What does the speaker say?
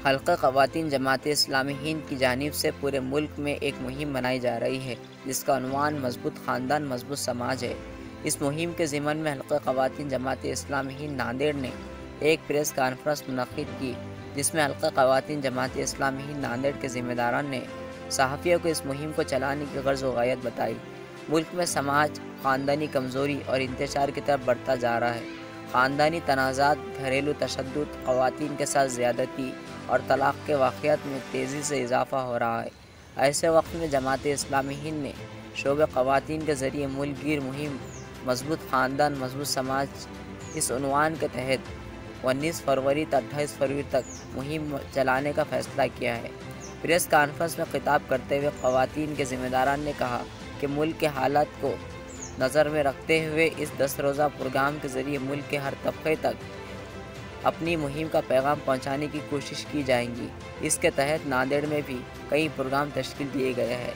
حلقہ خواتین جماعت اسلامی ہند کی جانب سے پورے ملک میں ایک مہم بنائی جا رہی ہے جس کا عنوان مضبوط خاندان مضبوط سماج ہے۔ اس مہم کے ضمن میں حلقہ خواتین جماعت اسلامی ہند ناندیڑ نے ایک پریس کانفرنس منعقد کی، جس میں حلقہ خواتین جماعت اسلامی ہند ناندیڑ کے ذمہ داران نے صحافیوں کو اس مہم کو چلانے کی غرض و غایت بتائی۔ ملک میں سماج خاندانی کمزوری اور انتشار کی طرف بڑھتا جا رہا ہے۔ خاندانی تنازعات، گھریلو تشدد، خواتین کے ساتھ زیادتی اور طلاق کے واقعات میں تیزی سے اضافہ ہو رہا ہے۔ ایسے وقت میں جماعت اسلامی ہند نے شعبہ خواتین کے ذریعے ملک گیر مہم مضبوط خاندان مضبوط سماج اس عنوان کے تحت 19 فروری تا 28 فروری تک مہم چلانے کا فیصلہ کیا ہے۔ پریس کانفرنس میں خطاب کرتے ہوئے خواتین کے ذمہ داران نے کہا کہ ملک کے حالات کو نظر میں رکھتے ہوئے اس 10 روزہ پروگرام کے ذریعے ملک کے ہر طبقے تک اپنی مہم کا پیغام پہنچانے کی کوشش کی جائے گی۔ اس کے تحت ناندیڑ میں بھی کئی پروگرام تشکیل دیے گئے ہیں۔